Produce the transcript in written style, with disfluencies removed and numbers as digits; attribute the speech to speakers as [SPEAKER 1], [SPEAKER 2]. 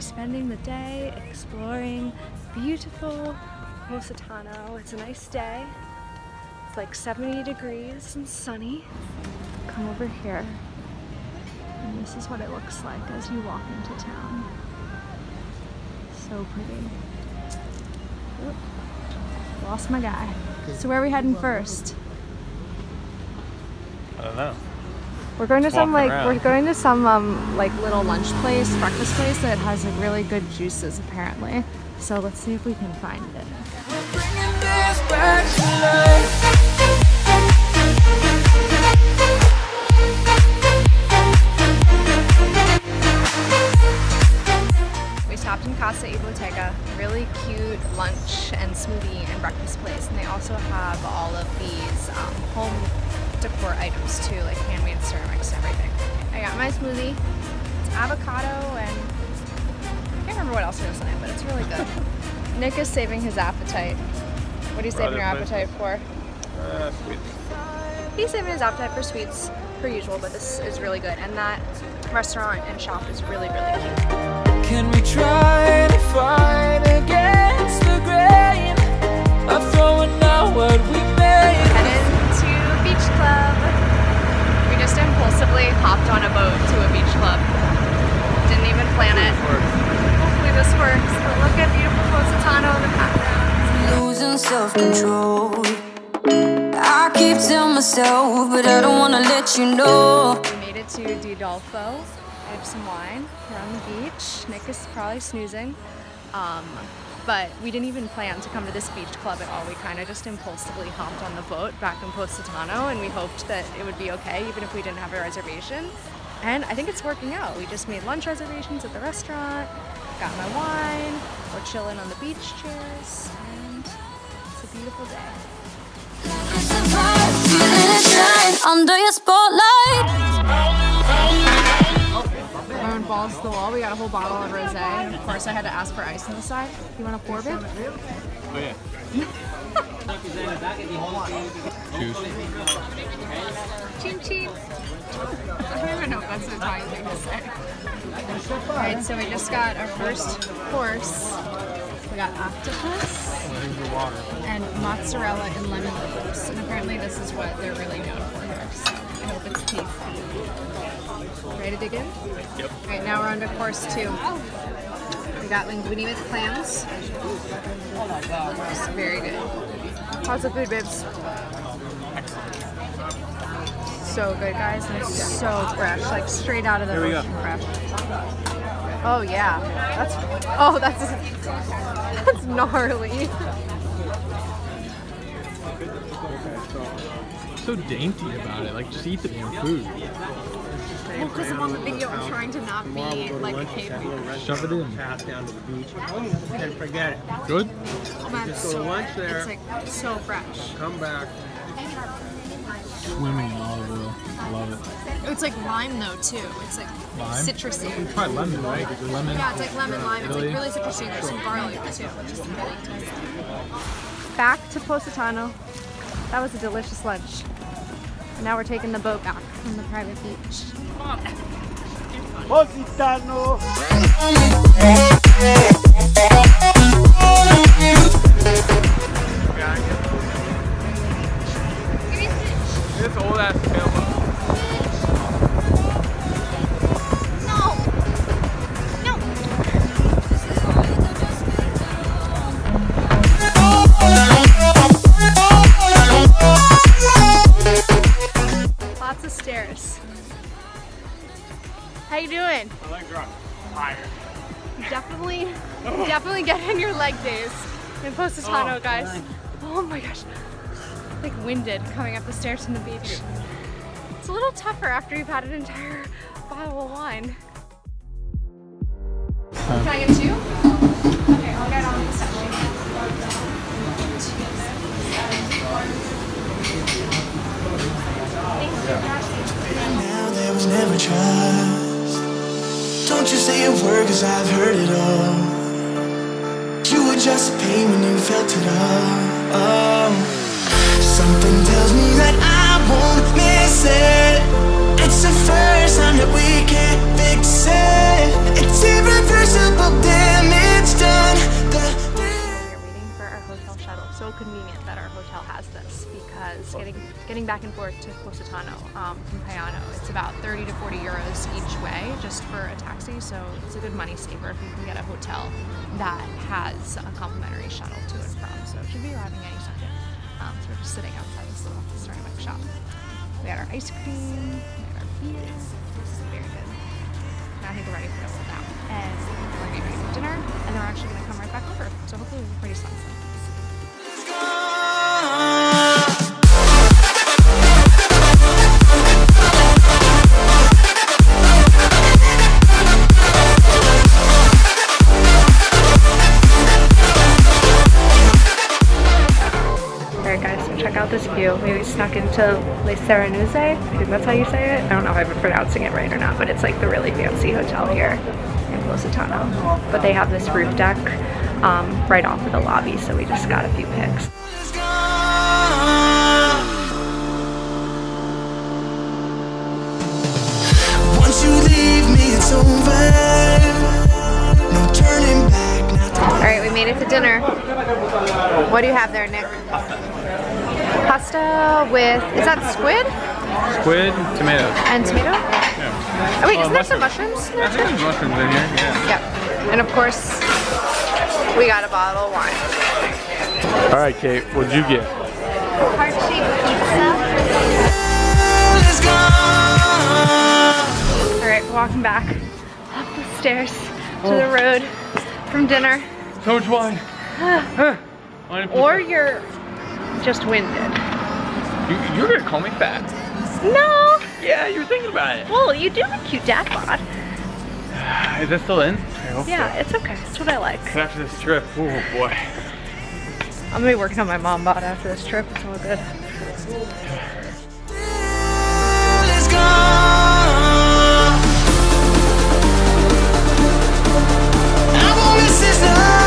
[SPEAKER 1] be spending the day exploring beautiful Positano. It's a nice day. It's like 70 degrees and sunny. Come over here. And this is what it looks like as you walk into town. So pretty. Oop. Lost my guy. So where are we heading first?
[SPEAKER 2] I don't know.
[SPEAKER 1] We're going to some
[SPEAKER 2] Walking around.
[SPEAKER 1] we're going to some like little lunch place, breakfast place that has like really good juices apparently. So let's see if we can find it.
[SPEAKER 3] We're bringing this back to life.
[SPEAKER 1] We stopped in Casa y Bottega, really cute lunch and smoothie and breakfast place, and they also have all of these home decor items too, like handmade ceramics and everything. I got my smoothie. It's avocado and I can't remember what else goes in it, but it's really good. Nick is saving his appetite. What are you saving your appetite for?
[SPEAKER 2] Sweets.
[SPEAKER 1] He's saving his appetite for sweets, per usual, but this is really good. And that restaurant and shop is really, really cute.
[SPEAKER 3] Can we try to fight against the grain of throwing out what we made?
[SPEAKER 1] Headed to a beach club. We just impulsively hopped on a boat to a beach club. Didn't even plan it. Hopefully this works. But look at beautiful Positano in the background.
[SPEAKER 3] Losing self-control. I keep telling myself, but I don't want to let you know.
[SPEAKER 1] We made it to Di Dolfo. I have some wine. We're on the beach. Nick is probably snoozing. But we didn't even plan to come to this beach club at all. We kind of just impulsively hopped on the boat back in Positano and we hoped that it would be okay even if we didn't have a reservation. And I think it's working out. We just made lunch reservations at the restaurant, got my wine, we're chilling on the beach chairs, and it's a beautiful day.
[SPEAKER 3] Under your spotlight.
[SPEAKER 1] Throwing balls to the wall. We got a whole bottle of rosé, and of course I had to ask for ice on the side. You want to pour, babe?
[SPEAKER 2] Oh yeah. Cheers.
[SPEAKER 1] Chin chin. I don't even know if that's an Italian thing to say. Alright, so we just got our first course. We got octopus and mozzarella and lemon leaves. And apparently this is what they're really known for here. So I hope it's tasty. Ready to dig in?
[SPEAKER 2] Yep.
[SPEAKER 1] Alright, now we're on to course 2. We got linguine with clams. It's very good. How's the food, babes? So good, guys, and it's so fresh, like straight out of the ocean fresh. Oh yeah, that's gnarly.
[SPEAKER 2] So dainty about it, like just eat the damn food.
[SPEAKER 1] Well, because I'm on the video, I'm trying to not be like a caveman.
[SPEAKER 2] Shove it in.
[SPEAKER 4] Pass down to the beach and forget it.
[SPEAKER 2] Good?
[SPEAKER 1] That's
[SPEAKER 4] Just go to
[SPEAKER 1] so
[SPEAKER 4] lunch
[SPEAKER 1] good.
[SPEAKER 4] there.
[SPEAKER 1] It's like so fresh.
[SPEAKER 4] Come back.
[SPEAKER 2] Swimming in olive oil. I love it.
[SPEAKER 1] It's like lime though too. It's like
[SPEAKER 2] Lime?
[SPEAKER 1] citrusy.
[SPEAKER 2] Probably lemon, right? Lemon.
[SPEAKER 1] Yeah, it's like lemon lime. It's like really citrusy. There's some garlic too, which is really tasty. Back to Positano. That was a delicious lunch. And now we're taking the boat back from the private beach.
[SPEAKER 4] Positano!
[SPEAKER 2] This old ass film.
[SPEAKER 1] Lots of stairs. How you doing?
[SPEAKER 2] My legs are on fire.
[SPEAKER 1] Definitely get in your leg days in Positano, guys. Oh my gosh. Like winded coming up the stairs from the beach. It's a little tougher after you've had an entire bottle of wine. Can I get 2? Okay, I'll get on the section.
[SPEAKER 5] Now there was never trust. Don't you say a word, cause I've heard it all. You were just pain when you felt it all. Oh. Something tells me that I won't miss it. It's the first time that we can't fix it. It's irreversible.
[SPEAKER 1] hotel shuttle. So convenient that our hotel has this, because getting back and forth to Positano from Payano, it's about 30 to 40 euros each way just for a taxi. So it's a good money saver if you can get a hotel that has a complimentary shuttle to and from. So it should be arriving any second. So we're just sitting outside this little ceramic shop. We had our ice cream, we had our beer. Very good. Now I think we're ready for a roll down. And we're getting ready for dinner, and then we're actually going to come right back over. So hopefully we're pretty sunset. Alright guys, so check out this view. We snuck into Le Serenuzze. I think that's how you say it. I don't know if I've been pronouncing it right or not, but it's like the really fancy hotel here in Positano. But they have this roof deck right off of the lobby, so we just got a few pics.
[SPEAKER 5] Once you leave me, it's over. No turning back.
[SPEAKER 1] Alright, we made it to dinner. What do you have there, Nick? Pasta with, is that squid?
[SPEAKER 2] Squid, tomato.
[SPEAKER 1] And tomato?
[SPEAKER 2] Yeah.
[SPEAKER 1] Oh wait, isn't there some mushrooms?
[SPEAKER 2] I think there's mushrooms in here, yeah.
[SPEAKER 1] Yep. And of course, we got a bottle of wine.
[SPEAKER 2] Alright, Kate, what'd you get?
[SPEAKER 1] Heart-shaped pizza. Alright, we're walking back up the stairs to the road from dinner.
[SPEAKER 2] So much wine.
[SPEAKER 1] Or you're just winded.
[SPEAKER 2] You're gonna call me fat.
[SPEAKER 1] No!
[SPEAKER 2] Yeah, you were thinking about it.
[SPEAKER 1] Well, you do have a cute dad bod.
[SPEAKER 2] Is that still in? I hope
[SPEAKER 1] Yeah,
[SPEAKER 2] so.
[SPEAKER 1] it's okay. It's what I like.
[SPEAKER 2] After this trip, oh boy.
[SPEAKER 1] I'm gonna be working on my mom bod after this trip. It's all good.
[SPEAKER 5] I won't miss this night.